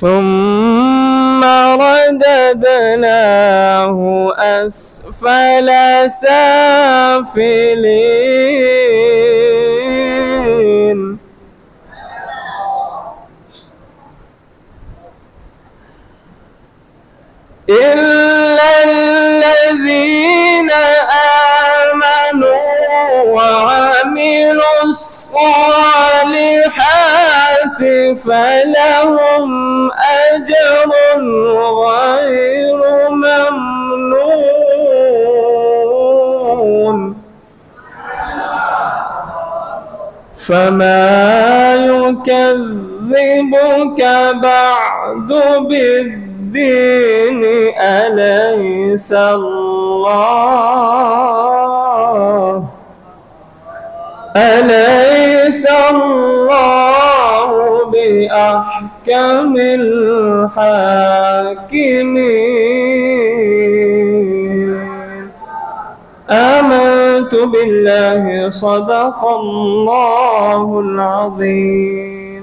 ثم رددناه أسفل سافلين إلا الذين آمنوا وعملوا الصالحات فلهم أجر غير ممنون فما يكذبك بعد بالدين أليس الله بأحكم الحاكمين। آمنت بالله صدق الله العظيم।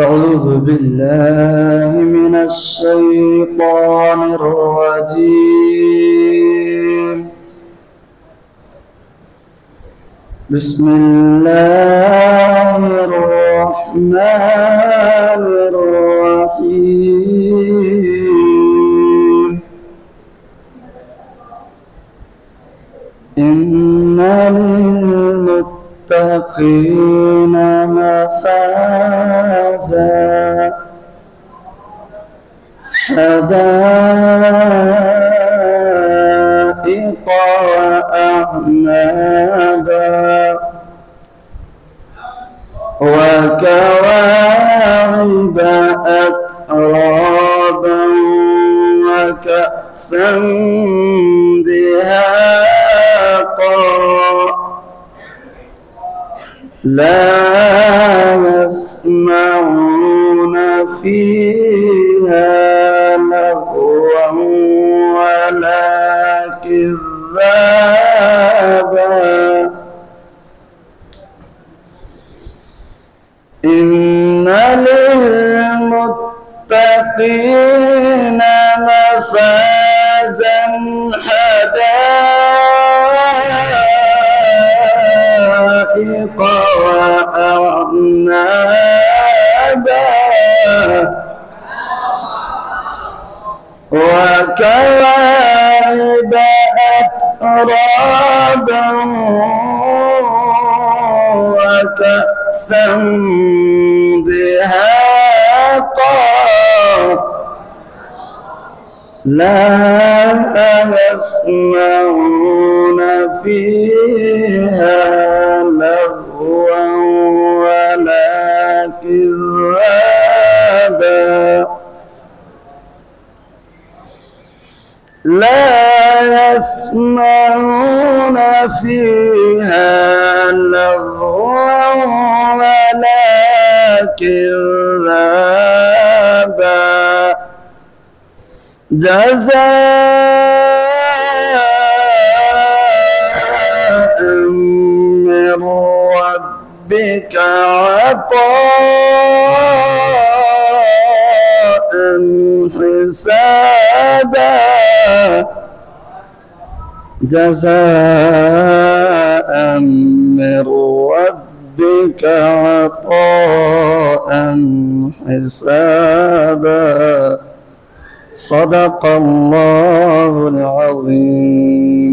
أعوذ بالله من الشيطان الرجيم. بسم الله الرحمن الرحيم. إن للمتقين مفازا حدائق وأعنابا وكواعب أترابا وكأسا دهاقا لا يسمعون فيها لغوا ولا كذابا إن للمتقين مفازا حدائق وأعنابا وكواعب أترابا وكأسا دهاقا لا يسمعون فيها لغوا ولا كذابا لا يسمعون فيها لغوا ولا كذابا جزاء من ربك عطاء حسابا جزاء من ربك عطاء حسابا صدق الله العظيم.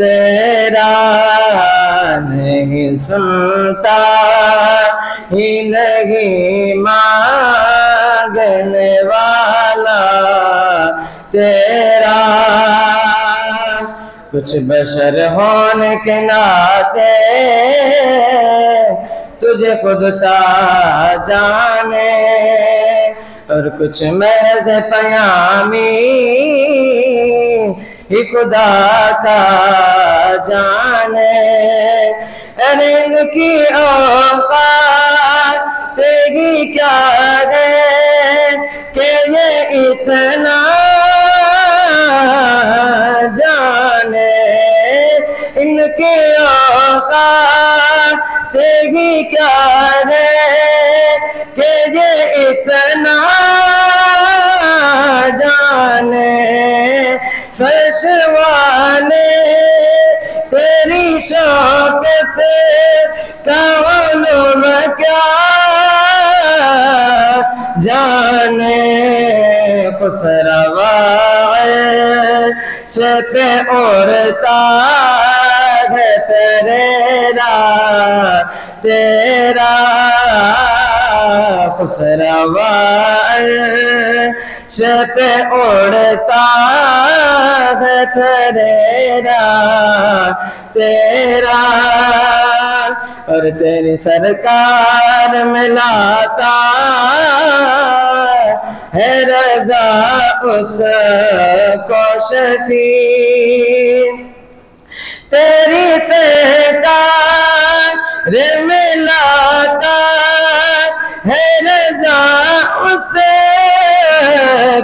تیرا نہیں سنتا ہی نہیں مانگنے والا تیرا کچھ بشر ہونے کے ناطے تجھے خود سا جانے اور کچھ محض پیامی ہی خدا کا جانے ارے ان کی اوقات تیری کیا ہے کہ یہ اتنا جانے ان کی اوقات تیری کیا ہے کہ یہ اتنا جانے فرش والے تیری شوکت کا علم کیا جانے خسروا عرش پہ اڑتا ہے تیرا خسروا عرش پہ اڑتا ہے تیرا اور تیری سرکار میں لاتا ہے رضا اس کو شفیع تیری سرکار میں لاتا ہے رضا اس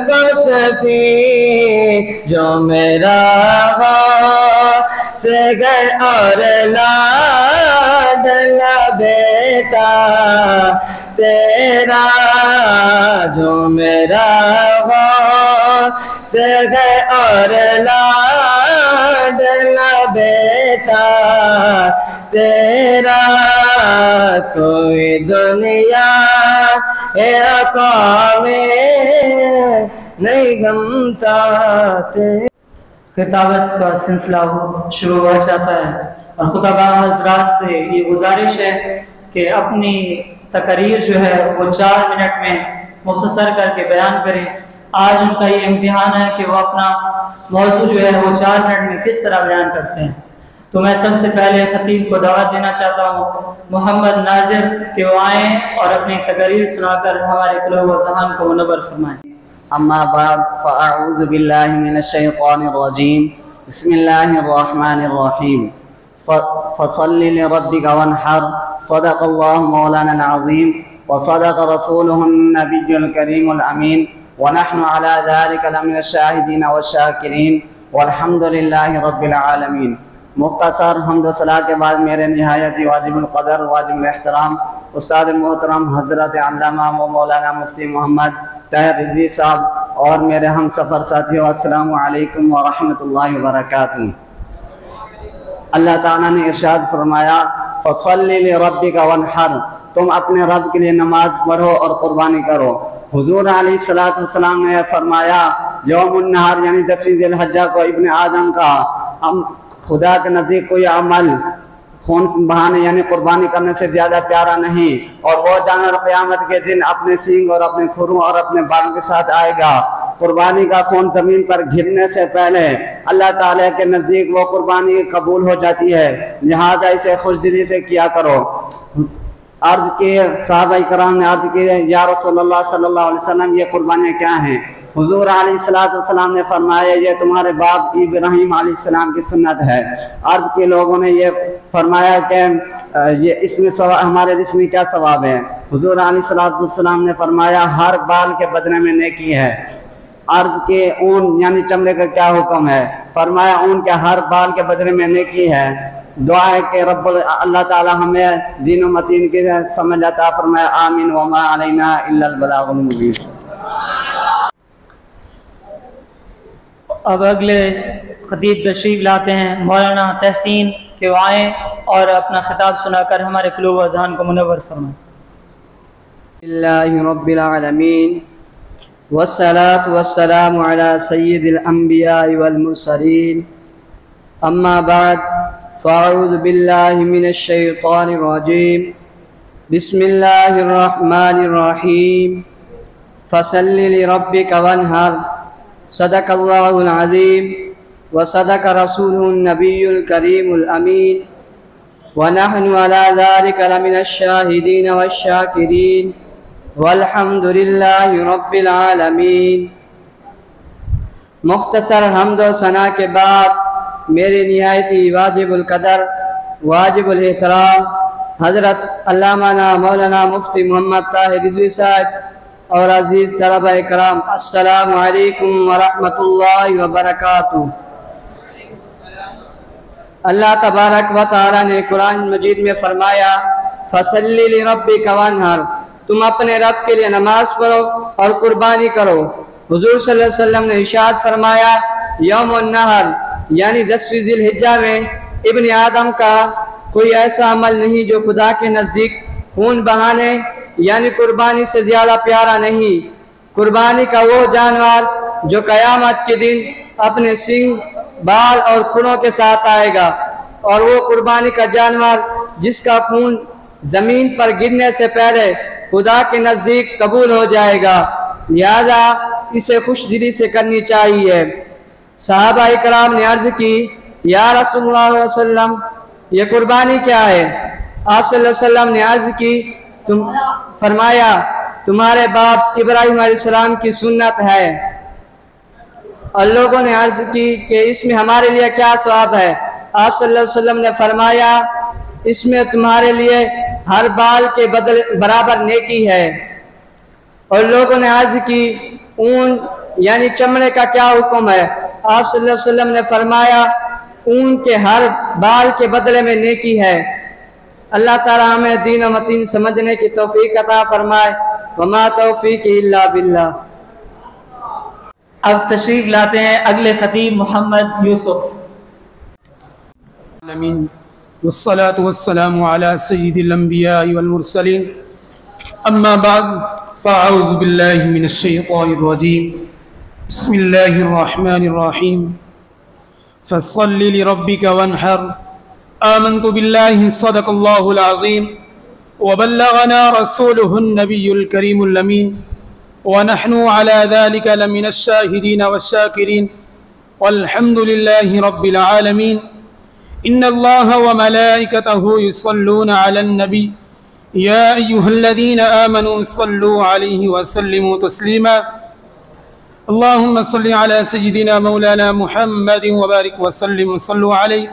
کو شفیع جو میرا سے گئے اور لاڈلا بیٹا تیرا جو میرا سے گئے اور لاڈلا بیٹا تیرا کوئی دنیا میں نہیں گمتا کتابت کا سلسلہ شروع ہو جاتا ہے اور خطبہ حضرات سے یہ گزارش ہے کہ اپنی تقریر جو ہے وہ 4 منٹ میں مختصر کر کے بیان کریں. آج ان کا یہ امتحان ہے کہ وہ اپنا موضوع جو ہے وہ 4 منٹ میں کس طرح بیان کرتے ہیں. تو میں سب سے پہلے خطیب کو دعوت دینا چاہتا ہوں محمد ناظر کہ وہ آئیں اور اپنی تقریر سنا کر ہمارے قلوب و ذہن کو منور فرمائیں. اما بعد فاعوذ باللہ من الشیطان الرجیم بسم اللہ الرحمن الرحیم فصل لربک وانحر صدق اللہ مولانا العظیم وصدق رسوله النبی الکریم الامین ونحن على ذلك لمن الشاہدین والشاکرین والحمد للہ رب العالمین. مختصر حمد و صلاح کے بعد میرے نہایت واجب القدر واجب الاحترام استاد محترم حضرت علامہ و مولانا مفتی محمد طاہر رضوی صاحب اور میرے ہم سفر ساتھیوں السلام علیکم ورحمۃ اللہ وبرکاتہ. اللہ تعالیٰ نے ارشاد فرمایا فصل لربک وانحر تم اپنے رب کے لیے نماز پڑھو اور قربانی کرو. حضور علیہ السلام نے فرمایا یوم النہار یعنی 10 ذی الحجہ کو ابن آدم کا خدا کے نزدیک کوئی عمل خون بہانے یعنی قربانی کرنے سے زیادہ پیارا نہیں اور وہ جانور قیامت کے دن اپنے سینگ اور اپنے کھروں اور اپنے بالوں کے ساتھ آئے گا. قربانی کا خون زمین پر گرنے سے پہلے اللہ تعالیٰ کے نزدیک وہ قربانی قبول ہو جاتی ہے لہذا اسے خوش دلی سے کیا کرو. عرض کیے صحابہ کرام نے عرض کیے یا رسول اللہ صلی اللہ علیہ وسلم یہ قربانیاں کیا ہیں؟ حضور علیہ السلام نے فرمایا یہ تمہارے باپ ابراہیم علیہ السلام کی سنت ہے. عرض کے لوگوں نے یہ فرمایا کہ یہ اس میں ہمارے اس میں کیا ثواب ہے؟ حضور علیہ السلام نے فرمایا ہر بال کے بدلے میں نیکی ہے. عرض کے اون یعنی چمڑے کا کیا حکم ہے؟ فرمایا اون کے ہر بال کے بدلے میں نیکی ہے. دعا ہے کہ رب اللہ تعالی ہمیں دین و متین کی سمجھ عطا فرمائے. آمین وما علینا الا البلاغ المبین. اب اگلے خطیب تشریف لاتے ہیں مولانا تحسین کہ وہ آئیں اور اپنا خطاب سنا کر ہمارے قلوب و اذہان کو منور فرمائیں. اللہ رب العالمین والصلاة والسلام على سید الانبیاء والمرسلین أما بعد فأعوذ بالله من الشيطان الرجيم بسم الله الرحمن الرحيم فصل لربك وانحر صدق الله العظيم وصدق رسوله النبي الكريم الأمين ونحن على ذلك لمن الشاهدين والشاكرين والحمد لله رب العالمين۔ مختصر حمد و ثنا کے بعد میرے نہایت ہی واجب القدر واجب الاحترام حضرت علامہ مولانا مفتی محمد طاہر رضوی صاحب اور عزیز طلبہ کرام، السلام علیکم ورحمۃ اللہ وبرکاتہ۔ اللہ تبارک و تعالی نے قرآن مجید میں فرمایا فَصَلِّ لِرَبِّكَ وَانْحَرْ، تم اپنے رب کے لیے نماز پڑھو اور قربانی کرو۔ حضور صلی اللہ علیہ وسلم نے ارشاد فرمایا یوم النحر یعنی 10ویں ذی الحجہ میں ابن آدم کا کوئی ایسا عمل نہیں جو خدا کے نزدیک خون بہانے یعنی قربانی سے زیادہ پیارا نہیں۔ قربانی کا وہ جانور جو قیامت کے دن اپنے سینگ بال اور کھروں کے ساتھ آئے گا، اور وہ قربانی کا جانور جس کا خون زمین پر گرنے سے پہلے خدا کے نزدیک قبول ہو جائے گا، لہذا اسے خوش دلی سے کرنی چاہیے۔ صحابہ اکرام نے عرض کی یا رسول اللہ صلی اللہ علیہ وسلم یہ قربانی کیا ہے؟ آپ صلی اللہ علیہ وسلم نے عرض کی فرمایا تمہارے باپ ابراہیم علیہ السلام کی سنت ہے۔ اور لوگوں نے عرض کی کہ اس میں ہمارے لیے کیا ثواب ہے؟ آپ صلی اللہ علیہ وسلم نے فرمایا اس میں تمہارے لیے ہر بال کے برابر نیکی ہے۔ اور لوگوں نے عرض کی اون یعنی چمڑے کا کیا حکم ہے؟ آپ صلی اللہ علیہ وسلم نے فرمایا اون کے ہر بال کے بدلے میں نیکی ہے۔ اللہ تعالیٰ ہمیں دین و متین سمجھنے کی توفیق عطا فرمائے، وما توفیق الا باللہ۔ اب تشریف لاتے ہیں اگلے خطیب محمد یوسف۔ والصلاة والسلام على سيد الأنبياء والمرسلين أما بعد فأعوذ بالله من الشيطان الرجيم بسم الله الرحمن الرحيم فصل لربك وانحر آمنت بالله صدق الله العظيم وبلغنا رسوله النبي الكريم الأمين ونحن على ذلك لمن الشاهدين والشاكرين والحمد لله رب العالمين۔ إن الله وملائكته يصلون على النبي يا أيها الذين آمنوا صلوا عليه وسلموا تسليما اللهم صل على سيدنا مولانا محمد وبارك وسلم وصلوا عليه۔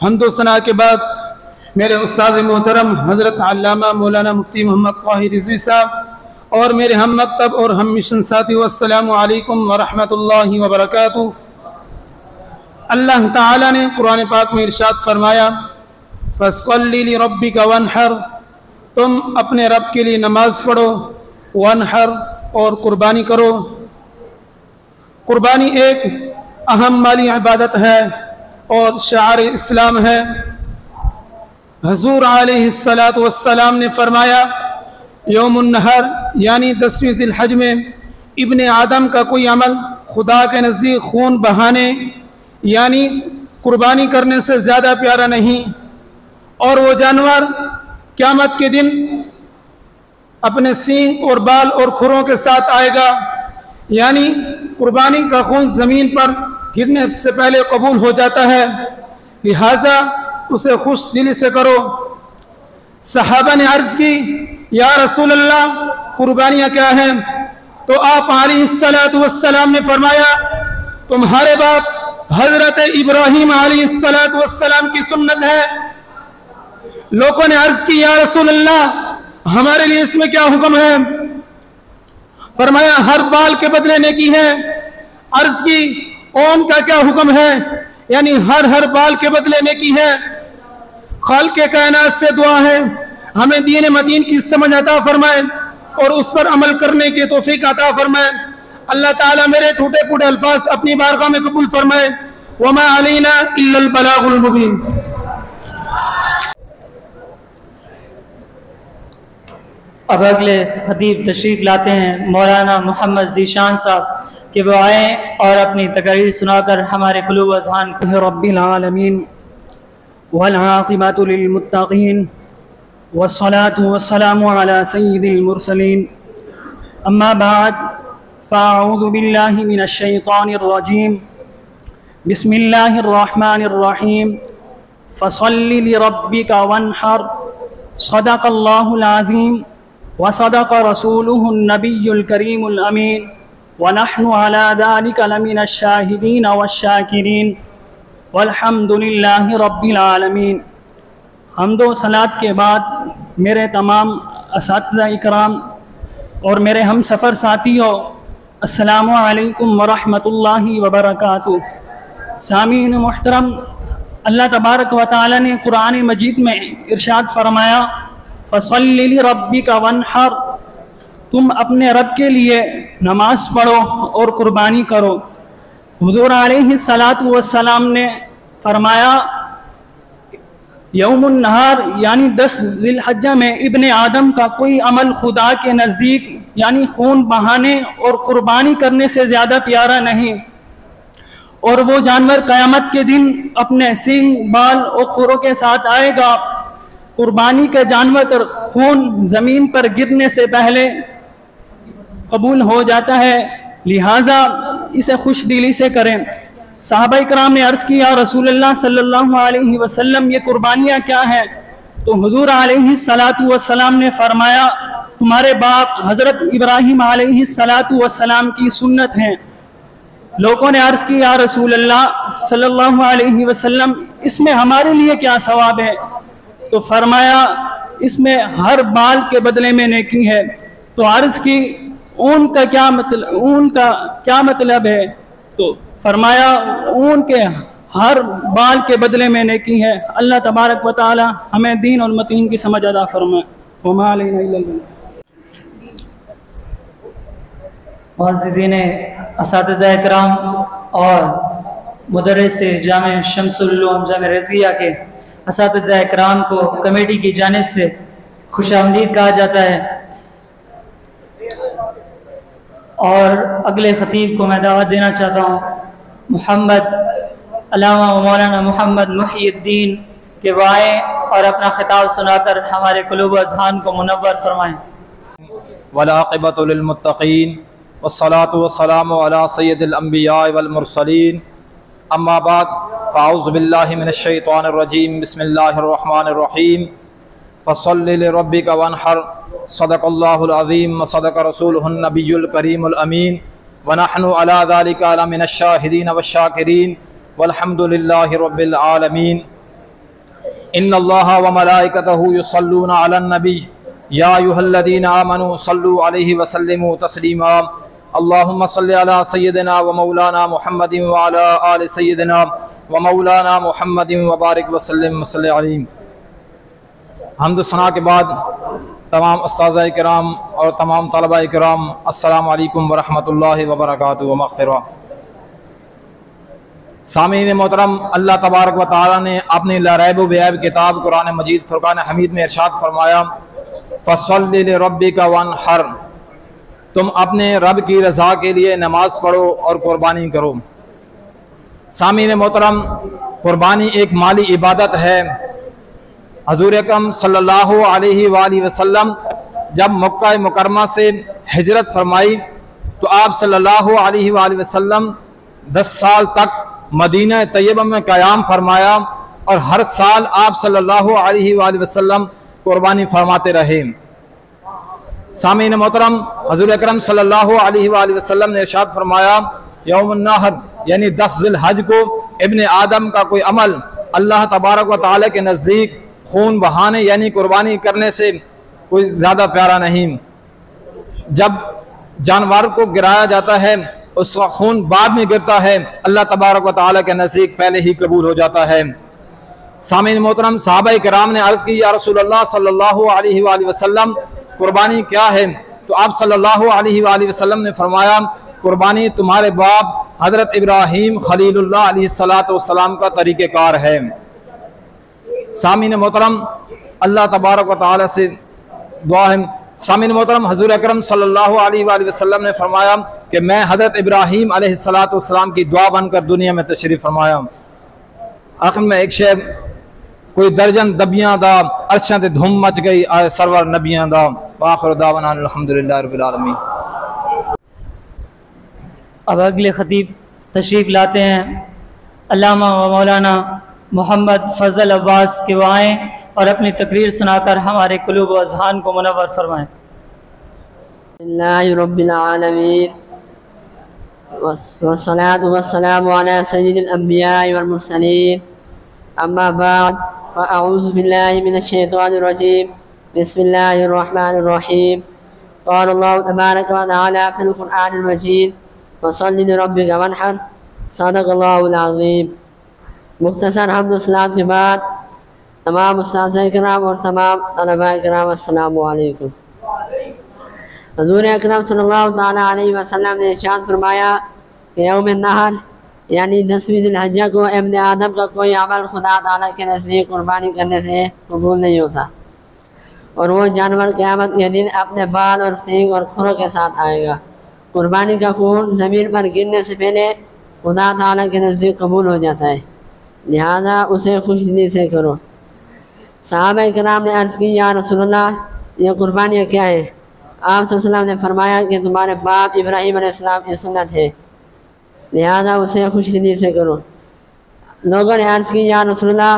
حمد و ثنا کے بعد میرے استاد محترم حضرت علامہ مولانا مفتی محمد طاہر رضوی صاحب اور میرے ہم مکتب اور ہم مشن ساتھی، السلام علیکم ورحمۃ اللہ وبرکاتہ۔ اللہ تعالیٰ نے قرآن پاک میں ارشاد فرمایا فَصَلِّ لِرَبِّكَ وَانْحَرْ، تم اپنے رب کے لیے نماز پڑھو، وانحر اور قربانی کرو۔ قربانی ایک اہم مالی عبادت ہے اور شعار اسلام ہے۔ حضور علیہ السلام نے فرمایا یوم النحر یعنی 10ویں ذی الحج میں ابن آدم کا کوئی عمل خدا کے نزدیک خون بہانے یعنی قربانی کرنے سے زیادہ پیارا نہیں، اور وہ جانور قیامت کے دن اپنے سینگ اور بال اور کھروں کے ساتھ آئے گا، یعنی قربانی کا خون زمین پر گرنے سے پہلے قبول ہو جاتا ہے، لہذا اسے خوش دلی سے کرو۔ صحابہ نے عرض کی یا رسول اللہ قربانیاں کیا ہیں؟ تو آپ علیہ السلام نے فرمایا تمہارے باپ حضرت ابراہیم علیہ السلام کی سنت ہے۔ لوگوں نے عرض کی یا رسول اللہ ہمارے لیے اس میں کیا حکم ہے؟ فرمایا ہر بال کے بدلے نیکی ہے۔ عرض کی اون کا کیا حکم ہے؟ یعنی ہر بال کے بدلے نیکی ہے۔ خالق کائنات سے دعا ہے ہمیں دین متین کی سمجھ عطا فرمائے اور اس پر عمل کرنے کی توفیق عطا فرمائے۔ اللہ تعالیٰ میرے ٹوٹے پھوٹے الفاظ اپنی بارگاہ میں قبول فرمائے۔ وما علینا الا البلاغ المبین۔ اب اگلے خطیب تشریف لاتے ہیں مولانا محمد ذیشان صاحب۔ کہ وہ آئیں اور اپنی تقریر سنا کر ہمارے قلوب و اذہان کو رب العالمین والعاقبۃ للمتقین والصلاة والسلام على سید المرسلین اما بعد فاعوذ باللہ من الشیطان الرجیم بسم اللہ الرحمن الرحیم فصل لربک وانحر صدق اللہ العظیم وصدق رسوله النبی الکریم الامین ونحن على ذلك لمن الشاہدین والشاکرین والحمد للہ رب العالمین۔ حمد و صلاۃ کے بعد میرے تمام اساتذہ اکرام اور میرے ہم سفر ساتھیوں، السلام علیکم ورحمۃ اللہ وبرکاتہ۔ سامعین محترم، اللہ تبارک و تعالی نے قرآن مجید میں ارشاد فرمایا فصل لربک وانحر، تم اپنے رب کے لیے نماز پڑھو اور قربانی کرو۔ حضور علیہ السلام نے فرمایا یوم النہار یعنی 10 ذی الحجہ میں ابن آدم کا کوئی عمل خدا کے نزدیک یعنی خون بہانے اور قربانی کرنے سے زیادہ پیارا نہیں، اور وہ جانور قیامت کے دن اپنے سینگ بال اور کھروں کے ساتھ آئے گا۔ قربانی کے جانور کا خون زمین پر گرنے سے پہلے قبول ہو جاتا ہے، لہٰذا اسے خوش دلی سے کریں۔ صحابہ اکرام نے عرض کیا رسول اللہ صلی اللہ علیہ وسلم یہ قربانیاں کیا ہیں؟ تو حضور علیہ السلام نے فرمایا تمہارے باپ حضرت ابراہیم علیہ السلام کی سنت ہیں۔ لوگوں نے عرض کی یا رسول اللہ صلی اللہ علیہ وسلم اس میں ہمارے لیے کیا ثواب ہے؟ تو فرمایا اس میں ہر بال کے بدلے میں نیکی ہے۔ تو عرض کی اون کا کیا مطلب ہے؟ تو فرمایا اون کے ہر بال کے بدلے میں نیکی ہے۔ اللہ تبارک و تعالی ہمیں دین اور متین کی سمجھ عطا فرمائے۔ وما علینا الا البلاغ۔ معززین اساتذہ اکرام اور مدرس جامع شمس العلوم جامع رضویہ کے اساتذہ اکرام کو کمیٹی کی جانب سے خوش آمدید کہا جاتا ہے، اور اگلے خطیب کو میں دعوت دینا چاہتا ہوں محمد علامہ و مولانا محمد محی الدین کہ وہ آئیں اور اپنا خطاب سنا کر ہمارے قلوب و اذہان کو منور فرمائیں۔ والعاقبۃ للمتقین والصلاۃ والسلام علی سید الانبیاء والمرسلین اما بعد فاعوذ باللہ من الشیطان الرجیم بسم اللہ الرحمن الرحیم فصل لربک وانحر صدق اللہ العظیم وصدق رسولہ النبی الکریم الامین ونحن علی ذلک لمن الشاہدین والشاکرین والحمد للہ رب العالمین۔ ان اللہ وملائکتہ یصلون علی النبی یا ایھا الذین آمنوا صلوا علیہ وسلموا تسلیما اللہم صل علی سیدنا ومولانا محمد وعلی آل سیدنا ومولانا محمد وبارک وسلم وصلی علیہ۔ حمد و ثنا کے بعد تمام اساتذہ کرام اور تمام طلبہ کرام السلام علیکم ورحمۃ اللہ وبرکاتہ و مغفرہ۔ سامعین محترم، اللہ تبارک و تعالی نے اپنی لا ریب و بیعیب کتاب قرآن مجید فرقان حمید میں ارشاد فرمایا فصل لربک وانحر، تم اپنے رب کی رضا کے لیے نماز پڑھو اور قربانی کرو۔ سامعین محترم، قربانی ایک مالی عبادت ہے۔ حضور اکرم صلی اللہ علیہ وآلہ وسلم جب مکہ مکرمہ سے ہجرت فرمائی تو آپ صلی اللہ علیہ وآلہ وسلم 10 سال تک مدینہ طیبہ میں قیام فرمایا، اور ہر سال آپ صلی اللہ علیہ وآلہ وسلم قربانی فرماتے رہے۔ سامعین محترم، حضور اکرم صلی اللہ علیہ وآلہ وسلم نے ارشاد فرمایا یوم النحر یعنی 10 ذی الحج کو ابن آدم کا کوئی عمل اللہ تبارک و تعالی کے نزدیک خون بہانے یعنی قربانی کرنے سے کوئی زیادہ پیارا نہیں۔ جب جانور کو گرایا جاتا ہے اس کا خون بعد میں گرتا ہے، اللہ تبارک و تعالی کے نزدیک پہلے ہی قبول ہو جاتا ہے۔ سامعین محترم، صحابہ کرام نے عرض کی یا رسول اللہ صلی اللہ علیہ وآلہ وسلم قربانی کیا ہے؟ تو آپ صلی اللہ علیہ وآلہ وسلم نے فرمایا قربانی تمہارے باپ حضرت ابراہیم خلیل اللہ علیہ السلام کا طریقہ کار ہے۔ سامعین محترم، اللہ تبارک و تعالی سے دعا ہے سامعین محترم، حضور اکرم صلی اللہ علیہ وآلہ وسلم نے فرمایا کہ میں حضرت ابراہیم علیہ السلام کی دعا بن کر دنیا میں تشریف فرمایا۔ آخر میں ایک شے کوئی درجن دبیاں دا عرشاں تے دھوم مچ گئی سرور نبیاں دا۔ وآخر دعوانا الحمدللہ رب العالمین۔ اب اگلے خطیب تشریف لاتے ہیں علامہ و مولانا محمد فضل عباس کہ وہ آئیں اور اپنی تقریر سنا کر ہمارے قلوب و اذہان کو منور فرمائیں۔ اللہ رب العالمین والصلاة والسلام على سید الانبیاء والمرسلین، اما بعد فاعوذ باللہ من الشیطان الرجیم، بسم اللہ الرحمن الرحیم۔ قال اللہ تبارک و تعالی فی القرآن المجید فصل لربک وانحر، صدق اللہ العظیم۔ مختصر حمد و صلات کے بعد تمام استاذ کرام اور تمام طلباء کرام السلام علیکم۔ حضور اکرم صلی اللہ تعالیٰ علیہ وسلم نے ارشاد فرمایا کہ یوم النحر یعنی 10ویں ذی الحجہ کو ابن آدم کا کوئی عمل خدا تعالیٰ کے نزدیک قربانی کرنے سے قبول نہیں ہوتا، اور وہ جانور قیامت کے دن اپنے بال اور سینگ اور کھروں کے ساتھ آئے گا۔ قربانی کا خون زمین پر گرنے سے پہلے خدا تعالیٰ کے نزدیک قبول ہو جاتا ہے، لہذا اسے خوش دلی سے کرو۔ صحابہ کرام نے عرض کی یا رسول اللہ یہ قربانیاں کیا ہیں؟ آپ صلی اللہ علیہ وسلم نے فرمایا کہ تمہارے باپ ابراہیم علیہ السلام کی سنت ہے، لہذا اسے خوش دلی سے کرو۔ لوگوں نے عرض کی یا رسول اللہ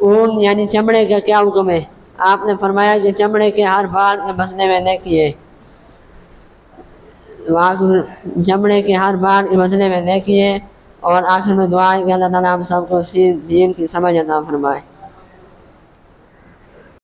اون یعنی چمڑے کا کیا حکم ہے؟ آپ نے فرمایا کہ چمڑے کے ہر بال کے بدلے میں نیکی ہے، چمڑے کے ہر بال کے بدلے میں نیکی ہے۔ اور آخر میں دعا ہے کہ اللہ تعالیٰ ہم سب کو اسی دین کی سمجھ عطا فرمائے۔